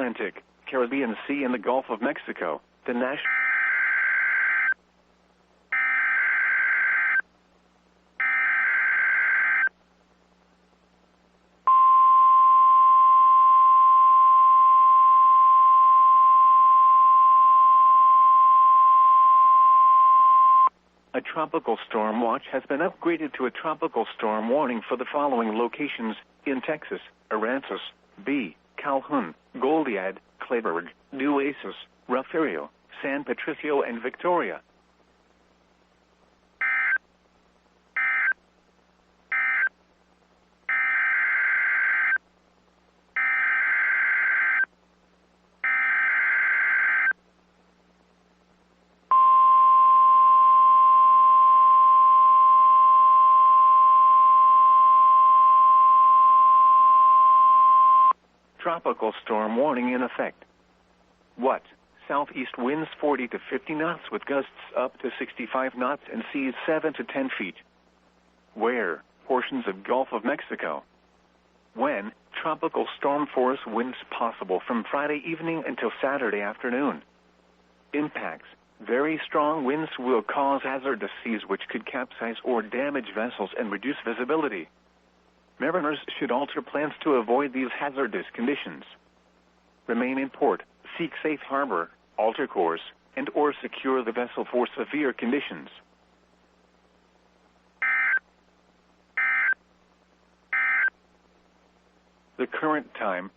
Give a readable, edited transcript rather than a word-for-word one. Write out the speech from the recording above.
Atlantic, Caribbean Sea and the Gulf of Mexico. The national A tropical storm watch has been upgraded to a tropical storm warning for the following locations in Texas: Aransas, B, Calhoun, Goliad, Clayburgh, Nueces, Rufario, San Patricio, and Victoria. Tropical storm warning in effect. What? Southeast winds 40 to 50 knots with gusts up to 65 knots and seas 7 to 10 feet. Where? Portions of Gulf of Mexico. When? Tropical storm force winds possible from Friday evening until Saturday afternoon. Impacts. Very strong winds will cause hazardous seas which could capsize or damage vessels and reduce visibility. Mariners should alter plans to avoid these hazardous conditions. Remain in port, seek safe harbor, alter course, and or secure the vessel for severe conditions. The current time,